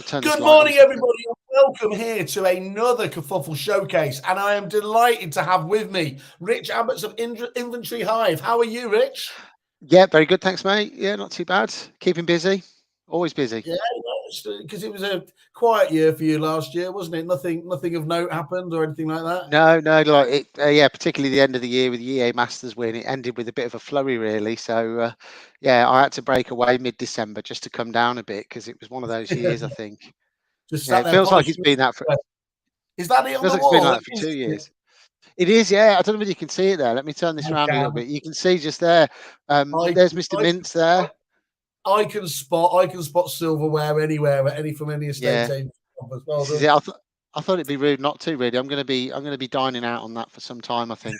Turn this Good light on morning, a second. everybody, and welcome here to another Kerfuffle Showcase. And I am delighted to have with me Rich Abbots of Inventory Hive. How are you, Rich? Yeah, very good. Thanks, mate. Yeah, not too bad. Keeping busy. Always busy. Yeah, because it was a quiet year for you last year, wasn't it? Nothing of note happened or anything like that. No, like it. Yeah, particularly the end of the year with the EA Masters win, it ended with a bit of a flurry, really. So, yeah, I had to break away mid-December just to come down a bit because it was one of those years. I think. Just Yeah, sat it there feels like it's polishing. been that for. Is that it on Feels the like it's been wall? like that for 2 years. It is, yeah. I don't know if you can see it there. Let me turn this I around a little can. bit. You can see just there. I, There's Mr. Mintz there. I can spot silverware anywhere from any estate Yeah, agent. Well this is done. it. I thought it'd be rude not to. Really, I'm going to be dining out on that for some time. I think.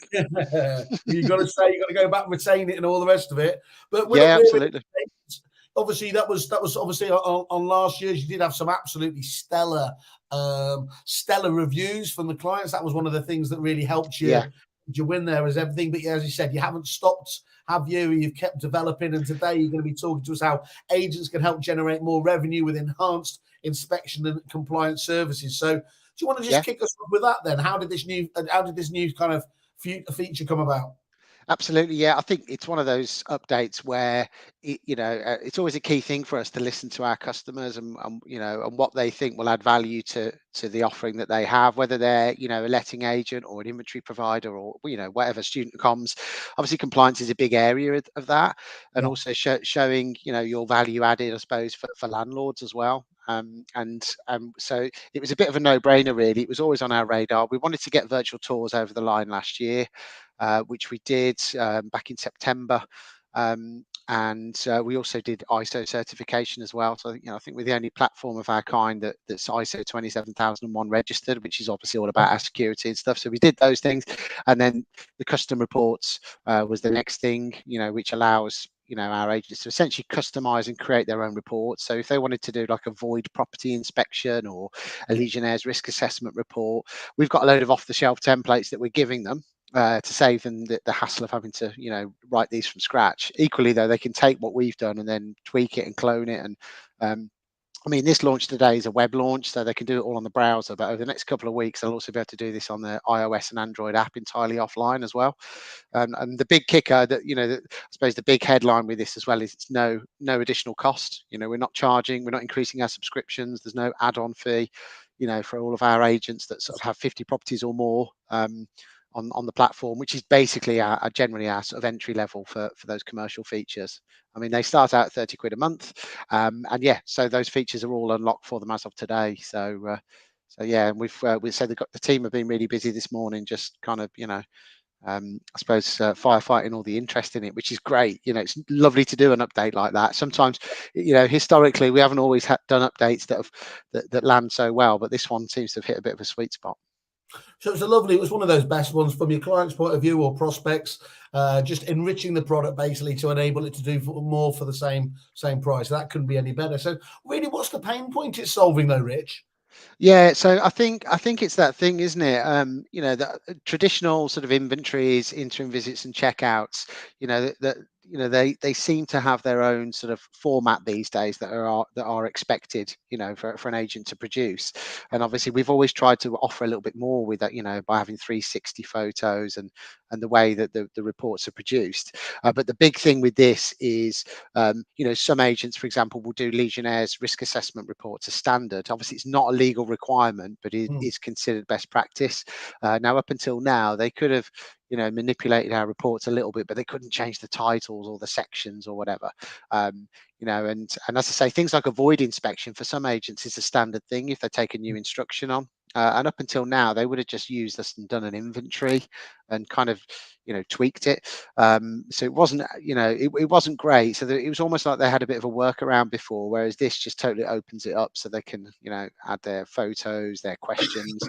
You've got to go back, retain it, and all the rest of it. But Yeah, absolutely. obviously that was obviously on last year's. You did have some absolutely stellar reviews from the clients. That was one of the things that really helped you. Yeah. You win there as everything. But yeah, as you said, you haven't stopped, have you? You've kept developing, and today you're going to be talking to us how agents can help generate more revenue with enhanced inspection and compliance services. So, do you want to just kick us off with that then? How did this new kind of feature come about? Absolutely, yeah. I think it's one of those updates where it's always a key thing for us to listen to our customers and and what they think will add value to the offering that they have, whether they're a letting agent or an inventory provider or whatever, student comms. Obviously, compliance is a big area of that, and also showing your value added, I suppose, for landlords as well. So it was a bit of a no-brainer, really. It was always on our radar. We wanted to get virtual tours over the line last year. Which we did back in September. And we also did ISO certification as well. So I think we're the only platform of our kind that's ISO 27001 registered, which is obviously all about our security and stuff. So we did those things, and then the custom reports was the next thing, which allows our agents to essentially customize and create their own reports. So if they wanted to do like a void property inspection or a Legionnaire's risk assessment report, we've got a load of off-the-shelf templates that we're giving them. To save them the hassle of having to write these from scratch. Equally though, they can take what we've done and then tweak it and clone it. And I mean, this launch today is a web launch, so they can do it all on the browser, but over the next couple of weeks they'll also be able to do this on the iOS and Android app entirely offline as well. And the big kicker that I suppose the big headline with this as well is it's no additional cost. We're not charging, we're not increasing our subscriptions, there's no add-on fee for all of our agents that sort of have 50 properties or more on the platform, which is basically generally our sort of entry level for those commercial features. I mean, they start out at 30 quid a month, and yeah, so those features are all unlocked for them as of today. So yeah, we've said the team have been really busy this morning, just kind of I suppose firefighting all the interest in it, which is great. It's lovely to do an update like that. Sometimes, historically we haven't always done updates that land so well, but this one seems to have hit a bit of a sweet spot. So it was one of those best ones from your client's point of view or prospects, just enriching the product basically to enable it to do more for the same price. That couldn't be any better. So really, what's the pain point it's solving though, Rich? Yeah, so I think it's that thing, isn't it? The traditional sort of inventories, interim visits, and checkouts. They seem to have their own sort of format these days that are expected. For an agent to produce, and obviously we've always tried to offer a little bit more with that. By having 360 photos and the way that the reports are produced. But the big thing with this is, some agents, for example, will do Legionnaire's risk assessment reports as standard. Obviously, it's not a legal requirement, but it is considered best practice. Now, up until now, they could have manipulated our reports a little bit, but they couldn't change the titles or the sections or whatever. And as I say, things like a void inspection for some agents is a standard thing if they take a new instruction on. And up until now, they would have just used this and done an inventory and kind of, tweaked it. So it wasn't, it wasn't great. So it was almost like they had a bit of a workaround before, whereas this just totally opens it up so they can, add their photos, their questions,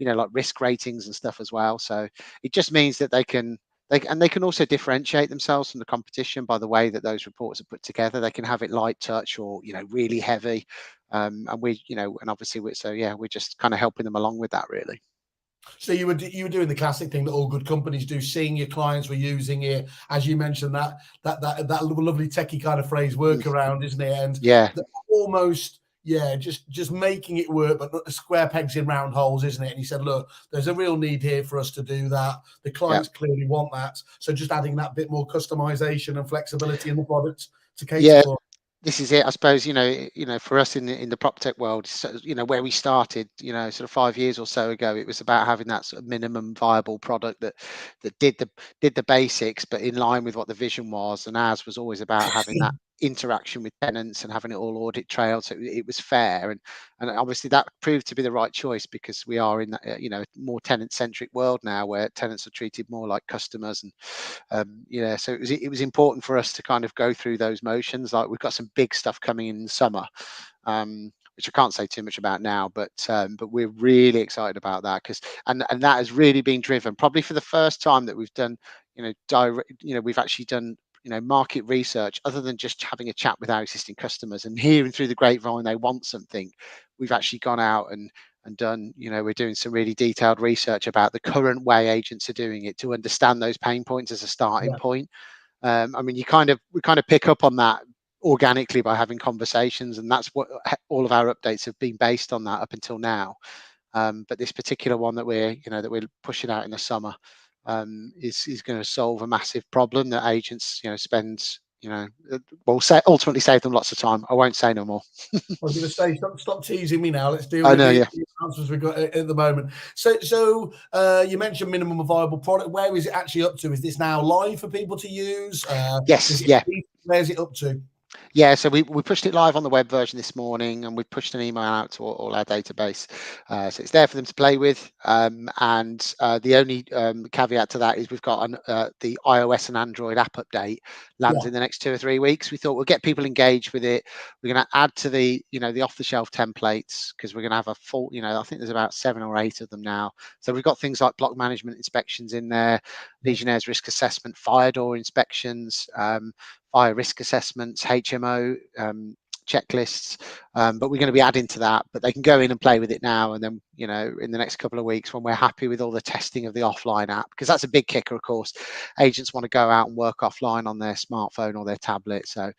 like risk ratings and stuff as well. So it just means that they can also differentiate themselves from the competition by the way that those reports are put together. They can have it light touch or really heavy, and and obviously we're just kind of helping them along with that, really. So you were doing the classic thing that all good companies do, seeing your clients were using it, as you mentioned, that lovely techie kind of phrase, workaround, isn't it? And yeah, almost, yeah, just making it work, but not square pegs in round holes, isn't it? And he said, look, there's a real need here for us to do that. The Yeah. clients clearly want that. So just adding that bit more customization and flexibility in the product to cater Yeah, for. this is it. I suppose, for us in the prop tech world, so, where we started, sort of 5 years or so ago, it was about having that sort of minimum viable product that did the basics, but in line with what the vision was. And ours was always about having that interaction with tenants and having it all audit trailed, so it was fair. And obviously that proved to be the right choice, because we are in that, more tenant centric world now, where tenants are treated more like customers. And so it was important for us to kind of go through those motions. Like, we've got some big stuff coming in the summer, which I can't say too much about now, but we're really excited about that, because and that has really been driven, probably for the first time, that we've done, we've actually done, market research, other than just having a chat with our existing customers and hearing through the grapevine they want something. We've actually gone out and done, we're doing some really detailed research about the current way agents are doing it, to understand those pain points as a starting Yeah. point. I mean, we kind of pick up on that organically by having conversations, and that's what all of our updates have been based on, that up until now. But this particular one that we're pushing out in the summer, is going to solve a massive problem that agents, spend, will say, ultimately save them lots of time. I won't say no more. I was going to say, stop teasing me now. Let's deal I with know, the yeah. answers we've got at the moment. So you mentioned minimum viable product. Where is it actually up to? Is this now live for people to use? Is Yes, it? yeah. Where's it up to? Yeah, so we pushed it live on the web version this morning, and we pushed an email out to all our database. So it's there for them to play with. And the only caveat to that is we've got the iOS and Android app update lands Yeah, in the next 2 or 3 weeks. We thought we'll get people engaged with it. We're going to add to the off-the-shelf templates, because we're going to have a full, I think there's about 7 or 8 of them now. So we've got things like block management inspections in there, yeah. Legionnaires risk assessment, fire door inspections, fire risk assessments, HMO checklists. But we're going to be adding to that. But they can go in and play with it now, and then, in the next couple of weeks, when we're happy with all the testing of the offline app, because that's a big kicker, of course. Agents want to go out and work offline on their smartphone or their tablet. So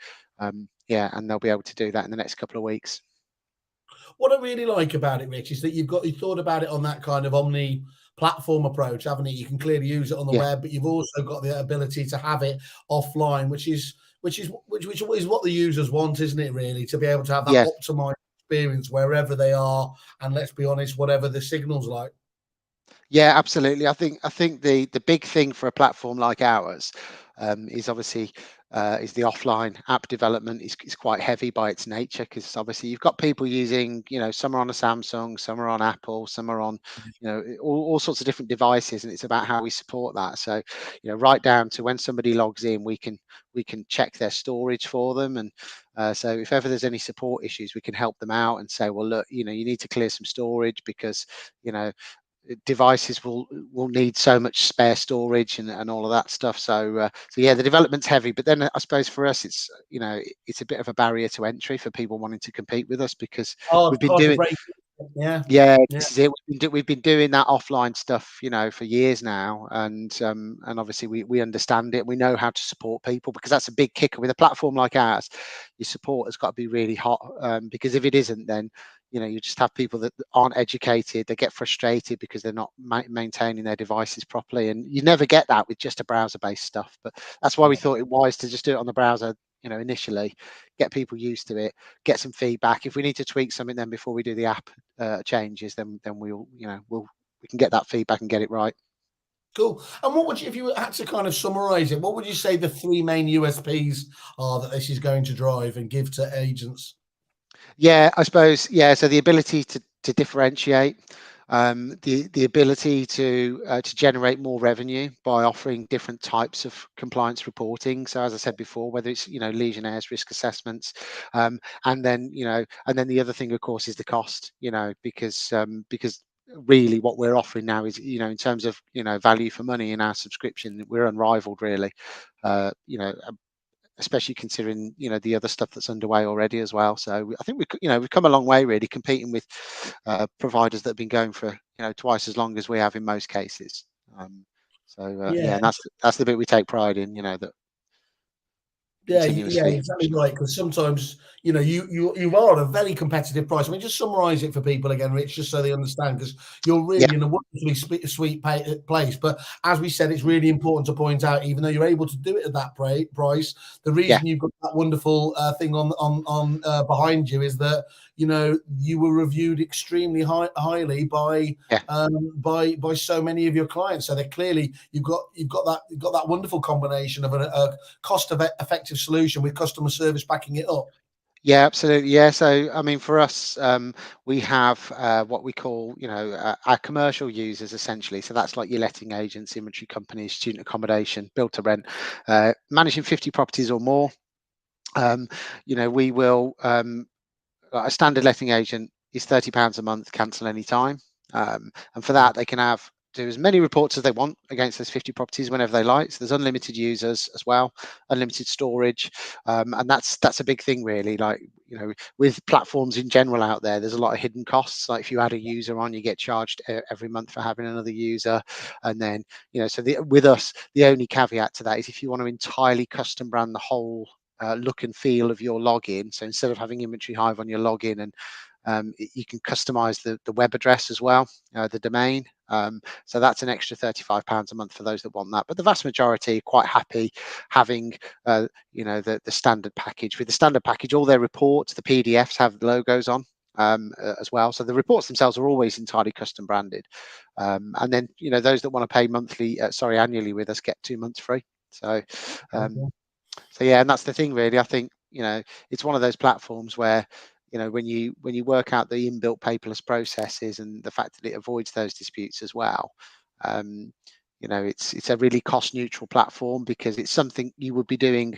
yeah, and they'll be able to do that in the next couple of weeks. What I really like about it, Rich, is that you thought about it on that kind of omni platform approach, haven't you? You can clearly use it on the Yeah, web, but you've also got the ability to have it offline, which is what the users want, isn't it? Really, to be able to have that yeah. optimized experience wherever they are, and let's be honest, whatever the signal's like. Yeah, absolutely. I think the big thing for a platform like ours, is obviously, is the offline app development is quite heavy by its nature, because obviously you've got people using, some are on a Samsung, some are on Apple, some are on, all sorts of different devices, and it's about how we support that. So, right down to when somebody logs in, we can check their storage for them. And so if ever there's any support issues, we can help them out and say, well, look, you need to clear some storage, because, you know devices will need so much spare storage, and all of that stuff. So yeah, the development's heavy, but then I suppose for us, it's a bit of a barrier to entry for people wanting to compete with us, because Oh, we've it's been hard to doing break. Yeah, yeah, yeah, this is it. We've been doing that offline stuff, for years now, and obviously we understand it. We know how to support people, because that's a big kicker with a platform like ours. Your support has got to be really hot, because if it isn't, then you just have people that aren't educated. They get frustrated because they're not maintaining their devices properly, and you never get that with just a browser-based stuff. But that's why we thought it wise to just do it on the browser, initially, get people used to it, get some feedback. If we need to tweak something, then before we do the app changes, then we can get that feedback and get it right. cool. And what would you, if you had to kind of summarize it, what would you say the three main USPs are that this is going to drive and give to agents? Yeah, I suppose. Yeah, so the ability to differentiate, the ability to generate more revenue by offering different types of compliance reporting. So as I said before, whether it's Legionnaires risk assessments, and then the other thing, of course, is the cost. Because really what we're offering now is, in terms of value for money in our subscription, we're unrivaled, really. Uh, you know Especially considering the other stuff that's underway already as well. So I think we've come a long way, really, competing with providers that have been going for twice as long as we have in most cases. Yeah, Yeah. and that's the bit we take pride in. That Yeah, yeah, continuously. exactly right. Because sometimes, you are at a very competitive price. I mean, just summarize it for people again, Rich, just so they understand, because you're Yeah, really in a wonderfully sweet place. But as we said, it's really important to point out, even though you're able to do it at that price, the yeah, reason you've got that wonderful thing on behind you is that you were reviewed extremely highly yeah. by so many of your clients. So they're clearly you've got that wonderful combination of a cost effective solution with customer service backing it up. Yeah, absolutely. Yeah. So, I mean, for us, we have what we call, our commercial users essentially. So that's like your letting agents, inventory companies, student accommodation, build to rent, managing 50 properties or more. Um, we will a standard letting agent is £30 a month, cancel any time. And for that, they can do as many reports as they want against those 50 properties whenever they like. So there's unlimited users as well, unlimited storage, and that's a big thing really. Like with platforms in general out there, there's a lot of hidden costs. Like if you add a user on, you get charged every month for having another user, and then so with us, the only caveat to that is if you want to entirely custom brand the whole look and feel of your login. So instead of having Inventory Hive on your login, and you can customize the web address as well, the domain. So that's an extra £35 a month for those that want that. But the vast majority are quite happy having, the standard package. With the standard package, all their reports, the PDFs have logos on. As well, so the reports themselves are always entirely custom branded, and then those that want to pay annually with us get 2 months free. So um, Okay. yeah, and that's the thing really. I think it's one of those platforms where when you work out the inbuilt paperless processes and the fact that it avoids those disputes as well. um, it's a really cost neutral platform because it's something you would be doing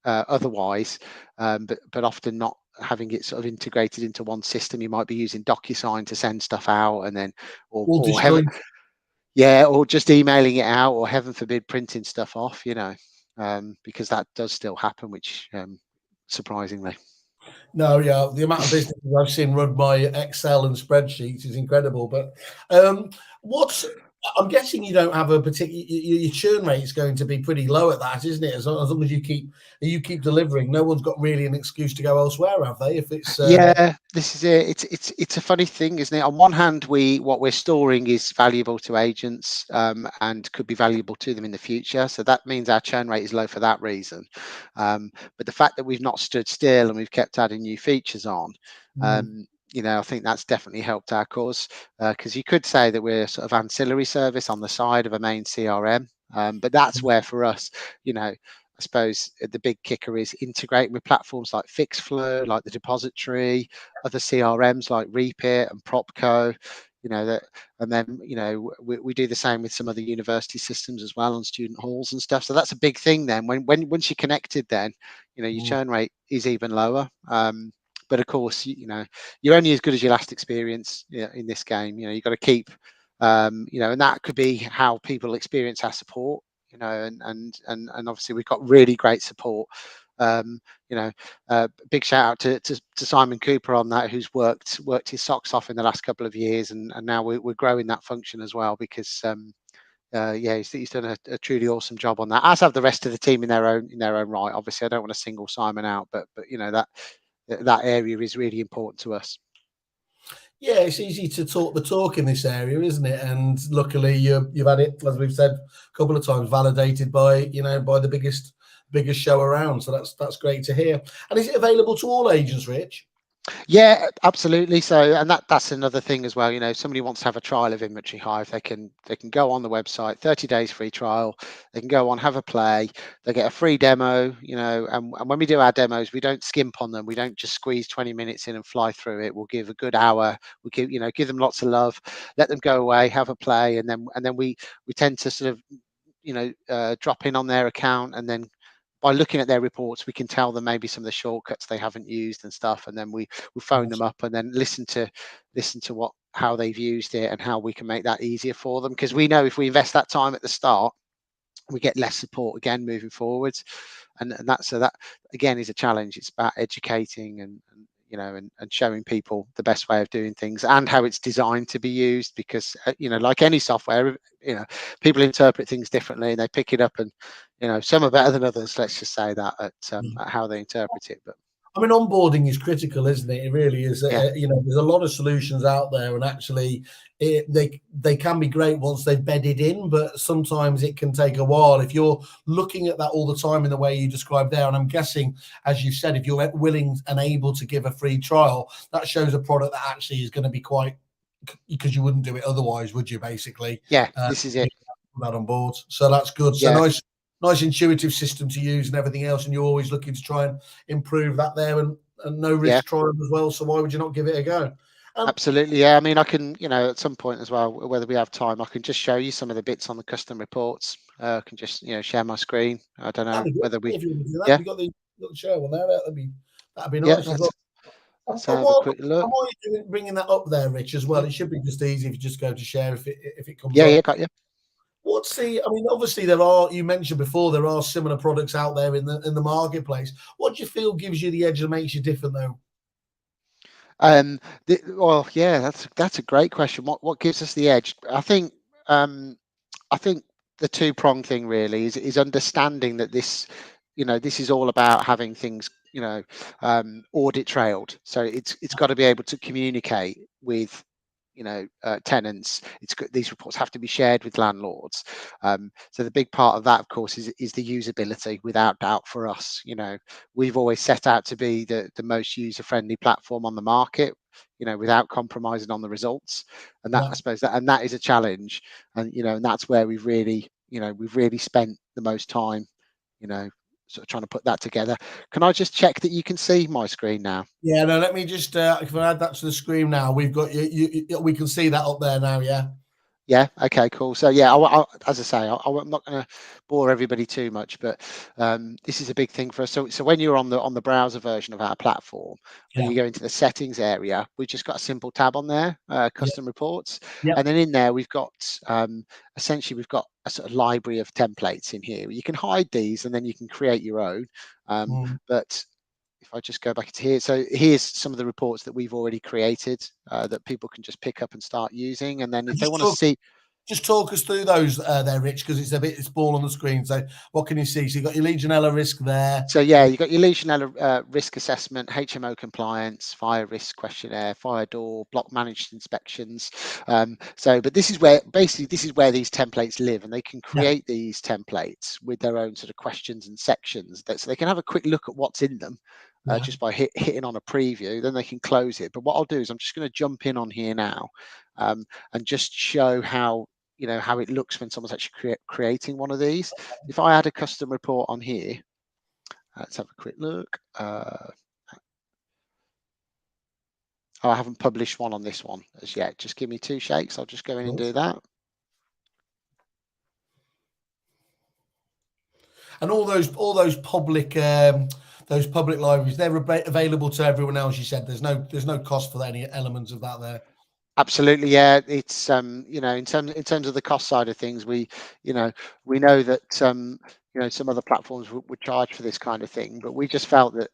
otherwise, but often not having it sort of integrated into one system. You might be using DocuSign to send stuff out, and then All or have disjoint. yeah, or just emailing it out, or heaven forbid, printing stuff off, because that does still happen, which surprisingly. No, yeah, the amount of businesses I've seen run by Excel and spreadsheets is incredible. But um, what's I'm guessing you don't have a particular your churn rate is going to be pretty low at that, isn't it? As long as you keep delivering, no one's got really an excuse to go elsewhere, have they? If it's Yeah, this is it. It's a funny thing, isn't it? On one hand, what we're storing is valuable to agents, and could be valuable to them in the future. So that means our churn rate is low for that reason. But the fact that we've not stood still and we've kept adding new features on, mm, I think that's definitely helped our cause. Because you could say that we're sort of ancillary service on the side of a main CRM, but that's where for us, I suppose the big kicker is integrating with platforms like Fixflow, like the Depository, other CRMs like Reapit and Propco. That, and then we do the same with some other university systems as well on student halls and stuff. So that's a big thing. Then once you're connected, then your mm, churn rate is even lower. But of course, you're only as good as your last experience in this game. You've got to keep, and that could be how people experience our support. And obviously we've got really great support. Um, Big shout out to Simon Cooper on that, who's worked his socks off in the last couple of years, and now we're growing that function as well because yeah, he's done a truly awesome job on that. As have the rest of the team in their own right. Obviously, I don't want to single Simon out, but that area is really important to us. yeah, it's easy to talk the talk in this area, isn't it? And luckily, you've had it, as we've said a couple of times, validated by the biggest show around. So that's great to hear. And is it available to all agents, Rich? Yeah, absolutely. So, and that's another thing as well. If somebody wants to have a trial of Inventory Hive, they can go on the website, 30 days free trial. They can go on, have a play. They get a free demo. And when we do our demos, we don't skimp on them. We don't just squeeze 20 minutes in and fly through it. We'll give a good hour. We give them lots of love. Let them go away, have a play, and then we tend to sort of drop in on their account, and then by looking at their reports, we can tell them maybe some of the shortcuts they haven't used and stuff, and then we phone them up and then listen to how they've used it and how we can make that easier for them, because we know if we invest that time at the start, we get less support again moving forwards, and that again is a challenge. It's about educating and and showing people the best way of doing things and how it's designed to be used. Because like any software, people interpret things differently and they pick it up, and some are better than others. Let's just say that at how they interpret it. But I mean, onboarding is critical, isn't it? It really is. yeah, There's a lot of solutions out there, and actually, they can be great once they've bedded in, but sometimes it can take a while. If you're looking at that all the time in the way you described there, and I'm guessing, as you said, if you're willing and able to give a free trial, that shows a product that actually is going to be quite, because you wouldn't do it otherwise, would you? Basically, yeah, this is it. that on board, so that's good. So Yeah, nice intuitive system to use and everything else, and you're always looking to try and improve that there, and no yeah. risk trial as well. So why would you not give it a go? Absolutely, yeah. I mean, I can, at some point as well, whether we have time, I can just show you some of the bits on the custom reports. I can just, share my screen. I don't know That'd be good whether we, if you want to do that. yeah, If you got the little share one there, that'd be yeah. nice as well. Let's And have a while quick look. you're bringing that up there, Rich, as well, Mhm. it should be just easy if you just go to share if it comes Yeah, yeah, up. got you. I mean, obviously you mentioned before there are similar products out there in the marketplace. What do you feel gives you the edge and makes you different though? Well, yeah, that's a great question. What gives us the edge? Um, I think the two-pronged thing really is understanding that this is all about having things, audit trailed. So it's got to be able to communicate with, tenants. These reports have to be shared with landlords. So the big part of that, of course, is the usability, without doubt for us. We've always set out to be the most user-friendly platform on the market, without compromising on the results. And that, Yeah. I suppose, that is a challenge. And that's where we've really spent the most time, sort of trying to put that together. Can I just check that you can see my screen now? Yeah, no, let me just if I add that to the screen now, we've got we can see that up there now, yeah. Yeah. Okay. Cool. So yeah, as I say, I'm not going to bore everybody too much, but this is a big thing for us. So when you're on the browser version of our platform, when Yeah. you go into the settings area, we've just got a simple tab on there, Yeah. custom reports, Yeah. and then in there we've got essentially we've got a sort of library of templates in here. You can hide these, and then you can create your own. Mm. But if I just go back to here, so here's some of the reports that we've already created that people can just pick up and start using. And then if And they want to see, just talk us through those there, Rich, because it's small on the screen. So what can you see? So you've got your Legionella risk there. so yeah, you've got your Legionella risk assessment, HMO compliance, fire risk questionnaire, fire door, block managed inspections. But this is where these templates live, and they can Yeah. create these templates with their own sort of questions and sections, so they can have a quick look at what's in them. Yeah. Just by hitting on a preview, then they can close it. But what I'll do is I'm just going to jump in on here now, and just show how it looks when someone's actually creating one of these. If I add a custom report on here, let's have a quick look. I haven't published one on this one as yet. Just give me 2 shakes. I'll just go in and do that. And those public libraries, they're available to everyone else. You said there's no cost for any elements of that there. Absolutely, yeah. It's in terms of the cost side of things, we know that some other platforms would charge for this kind of thing, but we just felt that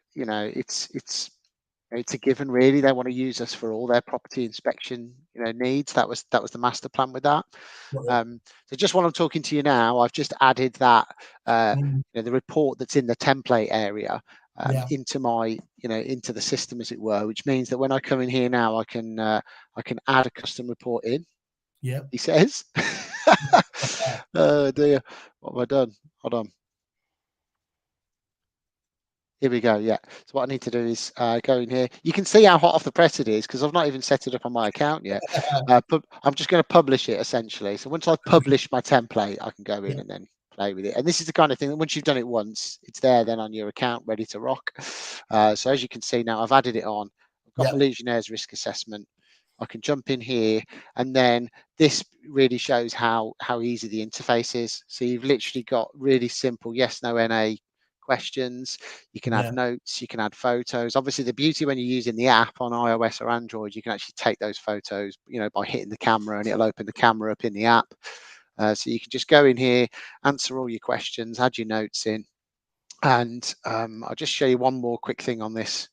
it's a given really. They want to use us for all their property inspection needs. That was the master plan with that. So just while I'm talking to you now, I've just added that the report that's in the template area Yeah. into my into the system, as it were, which means that when I come in here now, I can add a custom report in. Yeah. He says, "Oh dear, what have I done? Hold on." Here we go. Yeah. So what I need to do is go in here. You can see how hot off the press it is because I've not even set it up on my account yet. But I'm just going to publish it essentially. So once I've published my template, I can go in Yeah. and then play with it. And this is the kind of thing that once you've done it once, it's there then on your account, ready to rock. So as you can see now, I've added it on. I've got Yeah. my Legionnaire's risk assessment. I can jump in here, and then this really shows how easy the interface is. So you've literally got really simple yes, no, NA questions. You can add Yeah. notes, you can add photos. Obviously, the beauty when you're using the app on iOS or Android, you can actually take those photos, by hitting the camera, and it'll open the camera up in the app. So you can just go in here, answer all your questions, add your notes in, and I'll just show you one more quick thing on this.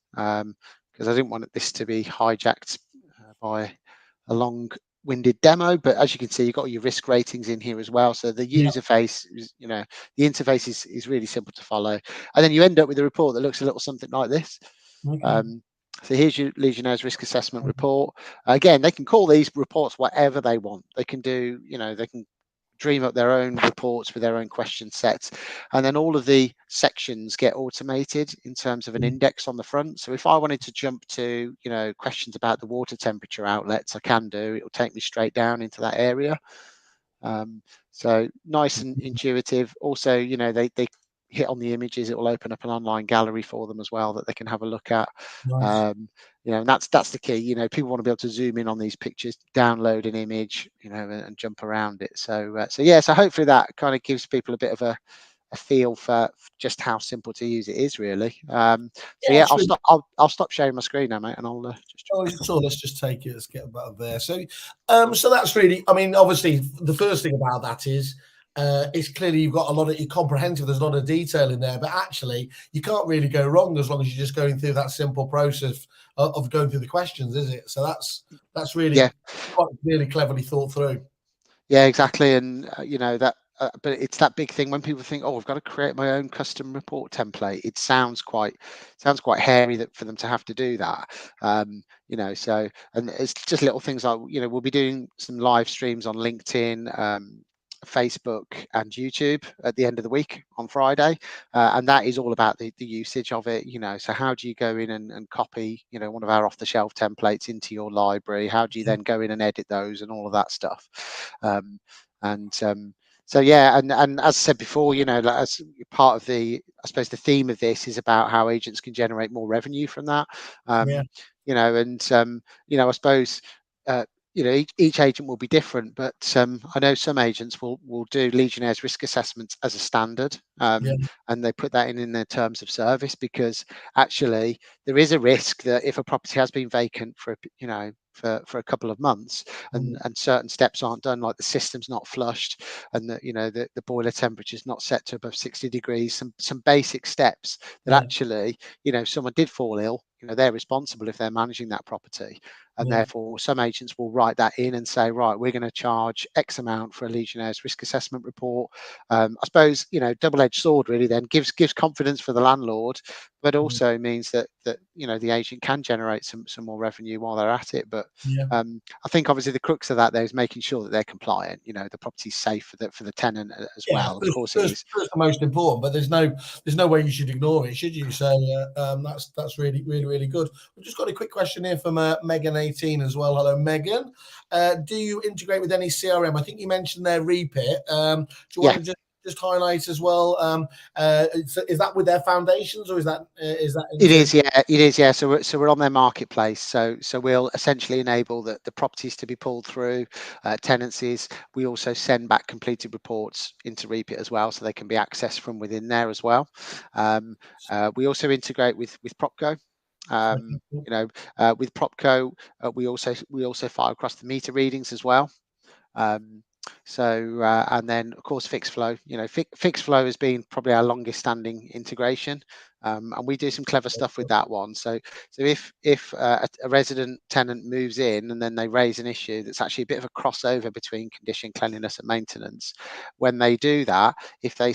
because I didn't want this to be hijacked by a long-winded demo. But as you can see, you've got your risk ratings in here as well. So the Yeah. user face is, the interface is really simple to follow. And then you end up with a report that looks a little something like this. Okay. So here's your Legionnaires risk assessment report. Again, they can call these reports whatever they want. They can do, they can dream up their own reports with their own question sets, and then all of the sections get automated in terms of an index on the front. So if I wanted to jump to questions about the water temperature outlets, I can do. It will take me straight down into that area. So nice and intuitive. Also, they hit on the images, it will open up an online gallery for them as well that they can have a look at. Nice. And that's the key. People want to be able to zoom in on these pictures, download an image, and jump around it. So hopefully that kind of gives people a bit of a feel for just how simple to use it is, really. So Yeah, yeah, it's really I'll stop sharing my screen now, mate, and I'll just jump no back worries on. at all. Let's just take it. Let's get out of there. So that's really. I mean, obviously, the first thing about that is it's clearly you've got a lot of you're comprehensive. There's a lot of detail in there, but actually, you can't really go wrong as long as you're just going through that simple process of going through the questions, is it? So that's Yeah. really quite really cleverly thought through. Yeah, exactly. And but it's that big thing when people think, oh, I've got to create my own custom report template. It sounds quite hairy for them to have to do that. So, and it's just little things like, we'll be doing some live streams on LinkedIn, Facebook and YouTube at the end of the week on Friday. And that is all about the usage of it. So how do you go in and copy, one of our off the shelf templates into your library? How do you then go in and edit those and all of that stuff? And so yeah, and as I said before, as part of I suppose the theme of this is about how agents can generate more revenue from that. Yeah, I suppose each agent will be different, but I know some agents will do Legionnaires risk assessments as a standard, yeah, and they put that in their terms of service, because actually there is a risk that if a property has been vacant for a couple of months, and certain steps aren't done, like the system's not flushed, and the boiler temperature is not set to above 60 degrees, some basic steps that yeah, actually someone did fall ill, they're responsible if they're managing that property. And yeah, therefore some agents will write that in and say, right, we're going to charge X amount for a Legionnaires risk assessment report. I suppose double-edged sword really then gives confidence for the landlord, but also means that the agent can generate some more revenue while they're at it. But yeah. I think obviously the crux of that there is making sure that they're compliant. The property's safe for the tenant as Yeah, well. Of course it is. first the most important, but there's no way you should ignore it, should you? So that's really really really good. We've just got a quick question here from Megan 18 as well. Hello, Megan. Do you integrate with any CRM? I think you mentioned there Repeat. Do you want Yeah. to just highlight as well? Is that with their foundations, or is that It into? is, yeah, it is, yeah. So we're on their marketplace. So we'll essentially enable the properties to be pulled through tenancies. We also send back completed reports into Repeat as well, so they can be accessed from within there as well. We also integrate with Propco. With Propco, we also file across the meter readings as well. And then of course Fixflow. Fixflow has been probably our longest standing integration, and we do some clever stuff with that one. So if a resident tenant moves in and then they raise an issue that's actually a bit of a crossover between condition, cleanliness and maintenance, when they do that, if they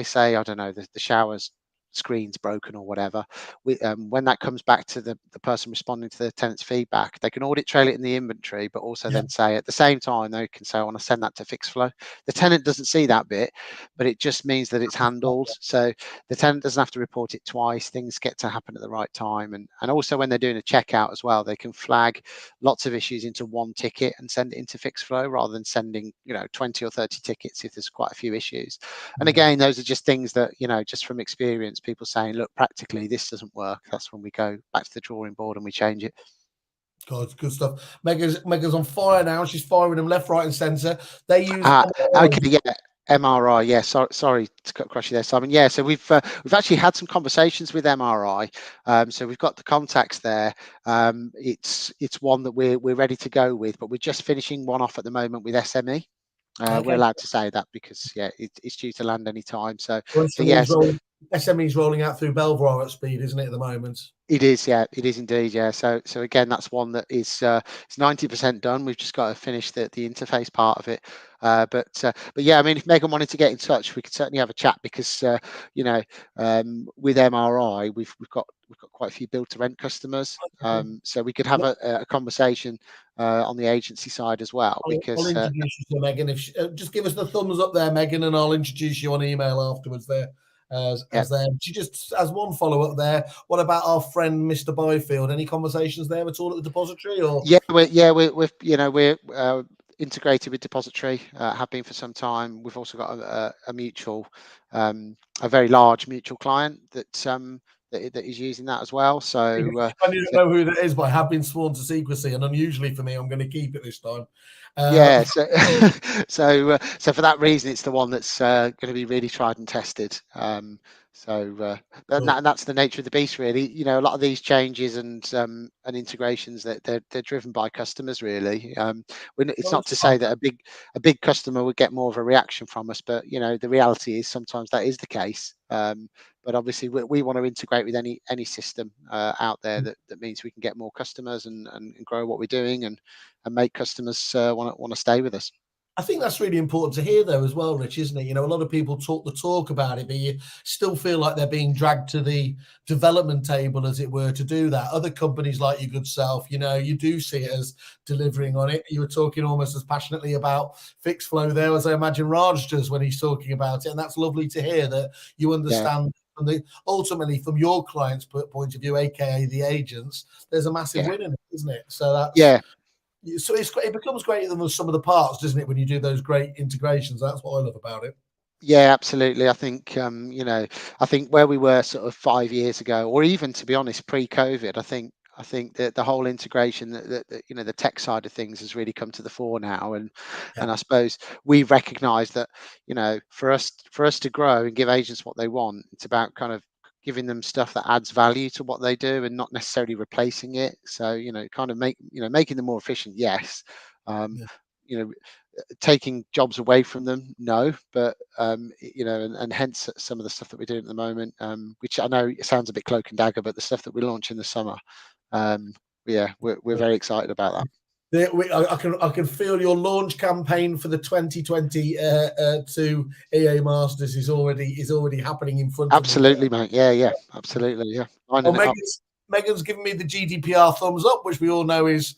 say, I don't know, the shower's screen's broken or whatever, when that comes back to the person responding to the tenant's feedback, they can audit trail it in the inventory, but also Yeah, then say at the same time they can say, I want to send that to Fixflow. The tenant doesn't see that bit, but it just means that it's handled. So the tenant doesn't have to report it twice. Things get to happen at the right time. And also when they're doing a checkout as well, they can flag lots of issues into one ticket and send it into Fixflow rather than sending 20 or 30 tickets if there's quite a few issues. And yeah. again, those are just things that just from experience, people saying, look, practically this doesn't work. That's when we go back to the drawing board and we change it. God, good stuff. Megan's on fire now. She's firing them left, right, and centre. They use Okay, yeah. MRI, yeah. Sorry to cut across you there, Simon. Yeah, so we've actually had some conversations with MRI. So we've got the contacts there. It's one that we're ready to go with, but we're just finishing one off at the moment with SME. We're Okay. allowed to say that because it's due to land any time. So SME's yes, rolling. SME's rolling out through Belvoir at speed, isn't it, at the moment? It is, yeah, it is indeed, yeah. So again, that's one that is it's 90% done. We've just got to finish the interface part of it. But yeah, I mean, if Megan wanted to get in touch, we could certainly have a chat because you know, with MRI, we've got quite a few build to rent customers. So we could have a conversation on the agency side as well I'll because introduce you to Megan. If just give us the thumbs up there, Megan, and I'll introduce you on email afterwards. There, yeah. as there. She just as one follow up there. What about our friend Mr. Byfield? Any conversations there at all at the depository? Or We're integrated with Depository, have been for some time. We've also got a mutual, a very large mutual client that is using that as well. So, I don't know who that is, but I have been sworn to secrecy, and unusually for me, I'm going to keep it this time. yeah, so so for that reason, it's the one that's going to be really tried and tested. And that's the nature of the beast, really. You know, a lot of these changes and integrations that they're driven by customers, really. It's Well, not to say that a big customer would get more of a reaction from us, but you know, the reality is sometimes that is the case. But obviously, we want to integrate with any system out there that means we can get more customers and grow what we're doing and make customers want to stay with us. I think that's really important to hear, though, as well, Rich, isn't it? You know, a lot of people talk the talk about it, but you still feel like they're being dragged to the development table, as it were, to do that. Other companies like your good self, you know, you do see it as delivering on it. You were talking almost as passionately about fixed flow there as I imagine Raj does when he's talking about it. And that's lovely to hear that you Yeah, understand. Ultimately, from your client's point of view, aka the agents, there's a massive yeah, win in it, isn't it? So that's yeah. so it becomes greater than the sum of the parts, doesn't it? When you do those great integrations, that's what I love about it. Yeah, absolutely. I think I think where we were sort of 5 years ago, or even to be honest, pre-COVID, I think that the whole integration, the tech side of things has really come to the fore now, Yeah, and I suppose we recognise that for us to grow and give agents what they want, it's about kind of giving them stuff that adds value to what they do and not necessarily replacing it. So kind of making them more efficient, yes. Um, yeah. you know, taking jobs away from them, no, but and hence some of the stuff that we're doing at the moment, which I know it sounds a bit cloak and dagger, but the stuff that we launch in the summer, um, yeah, we're very excited about that. I can feel your launch campaign for the 2022 EA Masters is already happening in front of me there. Absolutely, mate. Yeah, yeah, absolutely. Yeah, Oh, lining it up. Megan's given me the GDPR thumbs up, which we all know is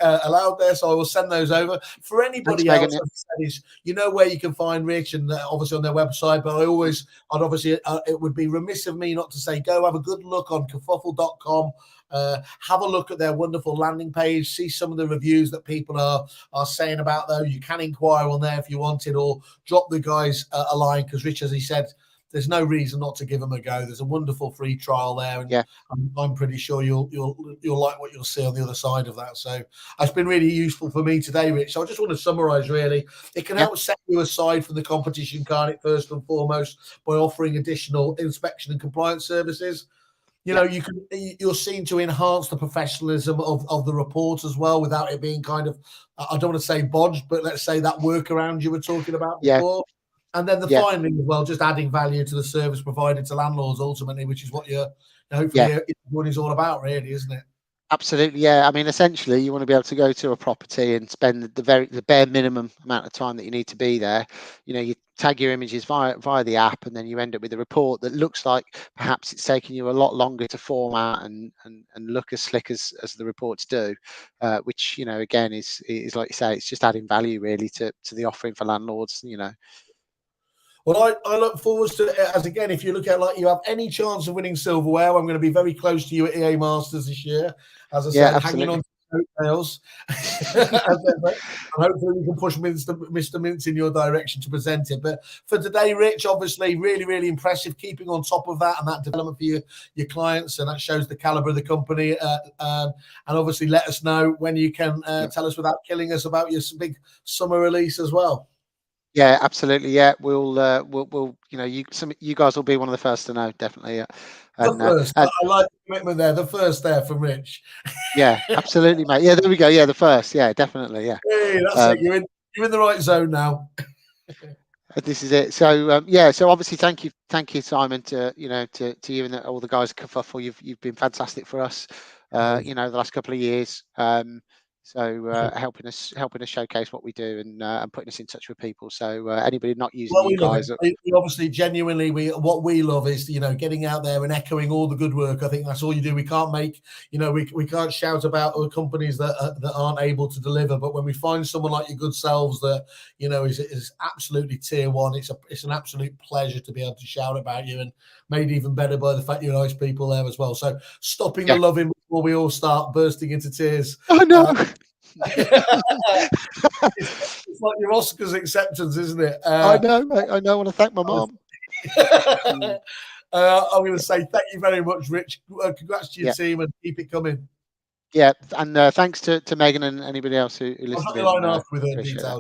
allowed there. So I will send those over. For Thanks, anybody Megan. else, Yeah, as I said, is you know where you can find Rich, and obviously on their website. But I'd obviously it would be remiss of me not to say go have a good look on kerfuffle.com. Have a look at their wonderful landing page. See some of the reviews that people are saying about though. You can inquire on there if you wanted, or drop the guys a line because Rich, as he said, there's no reason not to give them a go. There's a wonderful free trial there, and yeah, I'm pretty sure you'll like what you'll see on the other side of that. So it's been really useful for me today, Rich. So I just want to summarise. Really, it can yeah, help set you aside from the competition, can't it? First and foremost, by offering additional inspection and compliance services. You yeah, know, you're seen to enhance the professionalism of the report as well, without it being kind of, I don't want to say bodged, but let's say that workaround you were talking about yeah, before. And then the yeah, finally as well, just adding value to the service provided to landlords ultimately, which is what you're yeah. hopefully what it's all about, really, isn't it? Absolutely, yeah. I mean, essentially, you want to be able to go to a property and spend the bare minimum amount of time that you need to be there. You tag your images via the app, and then you end up with a report that looks like perhaps it's taking you a lot longer to format and look as slick as the reports do, which again is like you say, it's just adding value really to the offering for landlords. Well, I look forward to it as again, if you look at like you have any chance of winning silverware, I'm going to be very close to you at EA Masters this year. As I Yeah, said, hanging absolutely. on to coattails. And hopefully we can push Mr. Mintz in your direction to present it. But for today, Rich, obviously really, really impressive, keeping on top of that and that development for your clients. And that shows the caliber of the company. And obviously let us know when you can Yeah. tell us without killing us about your big summer release as well. Yeah, absolutely. Yeah, we'll you guys will be one of the first to know, definitely. Yeah, The and first. I like the commitment there. The first there from Rich. yeah, absolutely, mate. Yeah, there we go. Yeah, the first. Yeah, definitely. Yeah. Hey, that's it. Um, You're in the right zone now. This is it. So yeah, so obviously thank you, Simon, to to you and all the guys at Kerfuffle. You've been fantastic for us, No, the last couple of years. So helping us showcase what we do and putting us in touch with people. So anybody not using well, you we love it. guys, We obviously genuinely what we love is getting out there and echoing all the good work. I think that's all you do. We can't make we can't shout about other companies that aren't able to deliver. But when we find someone like your good selves that is absolutely tier one, it's an absolute pleasure to be able to shout about you, and made even better by the fact you're nice people there as well. So stopping the yeah, loving before we all start bursting into tears. I know. Uh, it's like your Oscars acceptance, isn't it? I know, mate, I know. I want to thank my mom. Mm, I'm going to yeah, say thank you very much, Rich. Congrats to your yeah, team and keep it coming. yeah, and thanks to Megan and anybody else who I'll listened drop your line in. after with her Appreciate that. details.